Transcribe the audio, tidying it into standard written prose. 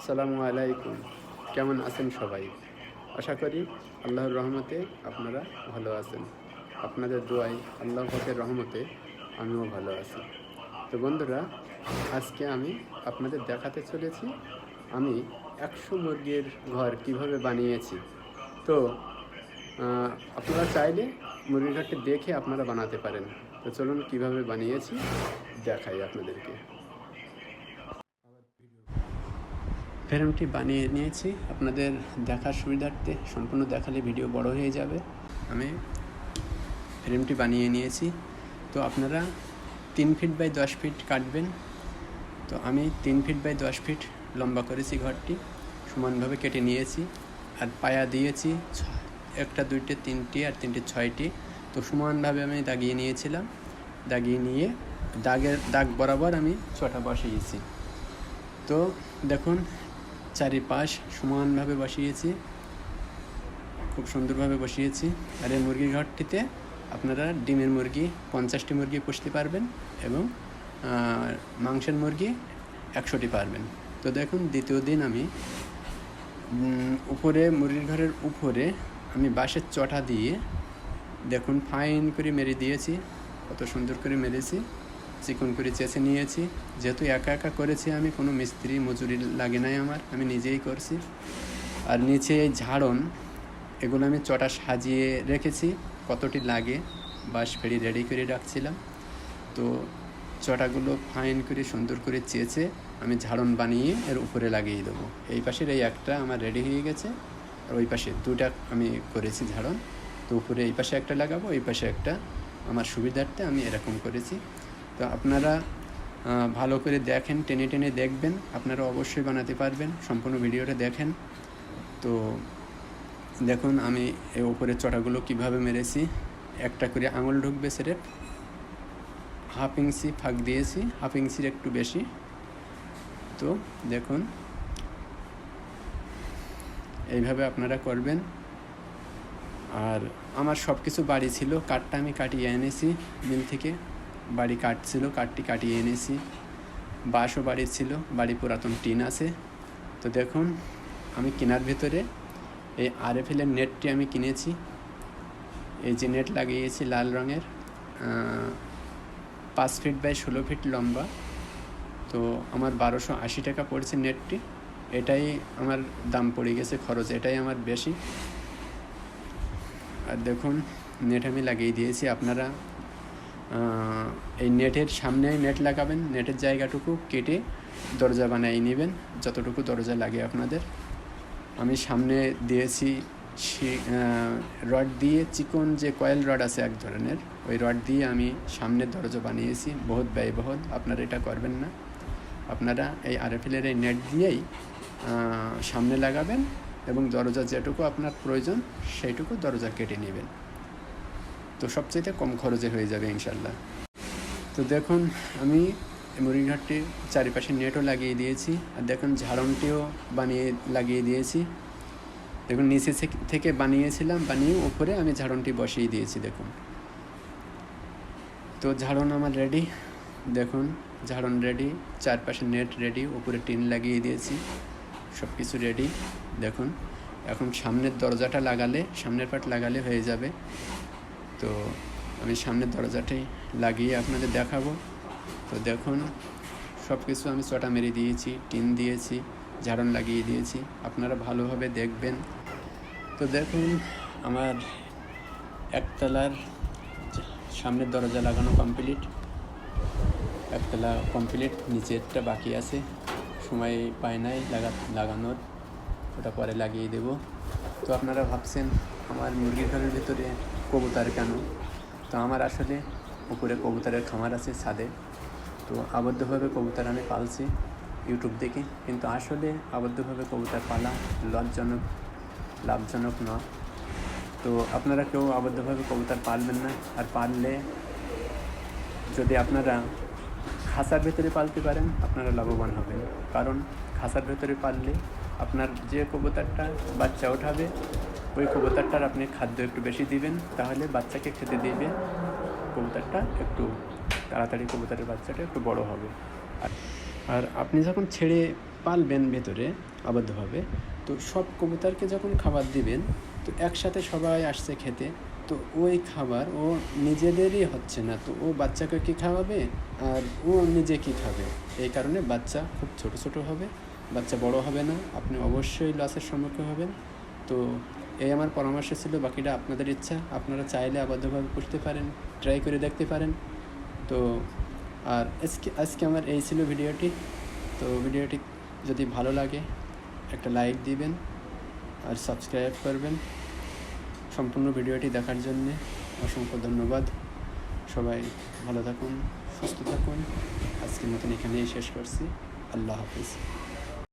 আসসালামু আলাইকুম। কেমন আছেন সবাই? আশা করি আল্লাহর রহমতে আপনারা ভালো আছেন। আপনাদের দোয়ায় আল্লাহ পাকের রহমতে আমিও ভালো আছি। তো বন্ধুরা, আজকে আমি আপনাদের দেখাতে চলেছি আমি ১০০ মুরগির ঘর কিভাবে বানিয়েছি। তো আপনারা চাইলে মুরগির ঘরটি দেখে আপনারা বানাতে পারেন। তো চলুন কিভাবে বানিয়েছি দেখাই আপনাদেরকে। ফ্রেমটি বানিয়ে নিয়েছি আপনাদের দেখার সুবিধার্থে। সম্পূর্ণ দেখালে ভিডিও বড় হয়ে যাবে। আমি ফ্রেমটি বানিয়ে নিয়েছি। তো আপনারা 3 ফিট বাই 10 ফিট কাটবেন। তো আমি 3 ফিট বাই 10 ফিট লম্বা করেছি ঘরটি, সমানভাবে কেটে নিয়েছি। আর পায়া দিয়েছি 1টা 2টে 3টি আর 3টে 6টি। তো সমানভাবে আমি দাগিয়ে নিয়েছিলাম। দাগিয়ে নিয়ে দাগ বরাবর আমি ছটা বসিয়েছি। তো দেখুন, চারিপাশ সমানভাবে বসিয়েছি, খুব সুন্দরভাবে বসিয়েছি। আর এই মুরগির ঘরটিতে আপনারা ডিমের মুরগি 50টি মুরগি পুষতে পারবেন এবং মাংসের মুরগি 100টি পারবেন। তো দেখুন, দ্বিতীয় দিন আমি উপরে মুরগির ঘরের উপরে আমি বাঁশের চটা দিয়ে দেখুন ফাইন করে মেরে দিয়েছি। কত সুন্দর করে মেরেছি, চিকন করে চেঁচে নিয়েছি। যেহেতু একা একা করেছি আমি, কোনো মিস্ত্রি মজুরি লাগে নাই আমার, আমি নিজেই করছি। আর নিচে এই ঝাড়ন, এগুলো আমি চটা সাজিয়ে রেখেছি, কতটি লাগে বাঁশ ফেড়ি রেডি করে রাখছিলাম। তো চটাগুলো ফাইন করে সুন্দর করে চেঁচে আমি ঝাড়ন বানিয়ে এর উপরে লাগিয়ে দেবো। এই পাশের এই একটা আমার রেডি হয়ে গেছে, আর ওই পাশে দুটা আমি করেছি ঝাড়ন। তো উপরে এই পাশে একটা লাগাবো, এই পাশে একটা, আমার সুবিধার্থে আমি এরকম করেছি। তো আপনারা ভালো করে দেখেন, টেনে টেনে দেখবেন, আপনারা অবশ্যই বানাতে পারবেন। সম্পূর্ণ ভিডিওটা দেখেন। তো দেখুন আমি এই উপরে চটাগুলো কিভাবে মেরেছি। একটা করে আঙুল ঢুকবে সেরেপ, 1/2 ইঞ্চি ফাঁক দিয়েছি, 1/2 ইঞ্চির একটু বেশি। তো দেখুন এইভাবে আপনারা করবেন। আর আমার সব কিছু বাড়ি ছিল, কাঠটা আমি কাটিয়ে এনেছি মিল থেকে, বাড়ি কাঠ ছিল, কাঠটি কাটিয়ে এনেছি। বাঁশও বাড়ি ছিল, বাড়ি পুরাতন টিন আছে। তো দেখুন আমি কেনার ভেতরে এই আরএফএলের নেটটি আমি কিনেছি। এই যে নেট লাগিয়েছি লাল রঙের, 5 ফিট বাই 16 ফিট লম্বা। তো আমার 1280 টাকা পড়েছে নেটটি। এটাই আমার দাম পড়ে গেছে, খরচ এটাই আমার বেশি। আর দেখুন নেট আমি লাগিয়ে দিয়েছি। আপনারা এই নেটের সামনেই নেট লাগাবেন, নেটের জায়গাটুকু কেটে দরজা বানিয়ে নেবেন, যতটুকু দরজা লাগে আপনাদের। আমি সামনে দিয়েছি রড দিয়ে, চিকন যে কয়েল রড আছে এক ধরনের, ওই রড দিয়ে আমি সামনের দরজা বানিয়েছি। বহুত ব্যয়বহুল, আপনারা এটা করবেন না। আপনারা এই আরএফএলের এই নেট দিয়েই সামনে লাগাবেন এবং দরজা যেটুকু আপনার প্রয়োজন সেইটুকু দরজা কেটে নেবেন। তো সবচেয়ে কম খরচে হয়ে যাবে ইনশাল্লাহ। তো দেখুন আমি মুরগির ঘরটির চারিপাশে নেটও লাগিয়ে দিয়েছি। আর দেখুন ঝাড়নটিও লাগিয়ে দিয়েছি। দেখুন নিচে থেকে বানিয়েছিলাম, বানিয়ে উপরে আমি ঝাড়নটি বসিয়ে দিয়েছি। দেখুন, তো ঝাড়ন আমার রেডি। দেখুন ঝাড়ন রেডি, চারপাশে নেট রেডি, উপরে টিন লাগিয়ে দিয়েছি, সব কিছু রেডি। দেখুন এখন সামনের দরজাটা লাগালে, সামনের পাট লাগালে হয়ে যাবে। তো আমি সামনের দরজাটাই লাগিয়ে আপনাদের দেখাবো। তো দেখুন সব কিছু আমি চটা মেরে দিয়েছি, টিন দিয়েছি, ঝাড়ন লাগিয়ে দিয়েছি, আপনারা ভালোভাবে দেখবেন। তো দেখুন আমার একতলার সামনের দরজা লাগানো কমপ্লিট, একতলা কমপ্লিট, নিচেরটা বাকি আছে, সময় পায় নাই লাগানোর, ওটা পরে লাগিয়ে দেব। তো আপনারা ভাবছেন আমার মুরগির ঘরের ভিতরে কবুতর কেন? তো আমার আসলে উপরে কবুতরের খামার আছে ছাদে। তো আবদ্ধভাবে কবুতর আমি পালছি ইউটিউব দেখে, কিন্তু আসলে আবদ্ধভাবে কবুতর পালা লাভজনক নয়। তো আপনারা কেউ আবদ্ধভাবে কবুতর পালবেন না। আর পাললে যদি আপনারা খাঁচার ভেতরে পালতে পারেন আপনারা লাভবান হবেন। কারণ খাঁচার ভেতরে পাললে আপনার যে কবুতরটা বাচ্চা ওঠাবে, ওই কবুতরটার আপনি খাদ্য একটু বেশি দিবেন, তাহলে বাচ্চাকে খেতে দিবে, কবুতরটা একটু তাড়াতাড়ি, কবুতরের বাচ্চাটা একটু বড় হবে। আর আপনি যখন ছেড়ে পালবেন ভেতরে আবদ্ধভাবে, তো সব কবুতরকে যখন খাবার দিবেন তো একসাথে সবাই আসছে খেতে, তো ওই খাবার ও নিজেদেরই হচ্ছে না, তো ও বাচ্চাকে কী খাওয়াবে আর ও নিজে কী খাবে, এই কারণে বাচ্চা খুব ছোট ছোট হবে, বাচ্চা বড় হবে না, আপনি অবশ্যই লসের সম্মুখীন হবেন। তো এই আমার পরামর্শ ছিল, বাকিটা আপনাদের ইচ্ছা, আপনারা চাইলে আবদ্ধভাবে পুষতে পারেন, ট্রাই করে দেখতে পারেন। তো আর আজকে আমার এই ছিল ভিডিওটি। তো ভিডিওটি যদি ভালো লাগে একটা লাইক দিবেন আর সাবস্ক্রাইব করবেন। সম্পূর্ণ ভিডিওটি দেখার জন্যে অসংখ্য ধন্যবাদ। সবাই ভালো থাকুন, সুস্থ থাকুন। আজকের মতন এখানেই শেষ করছি। আল্লাহ হাফিজ।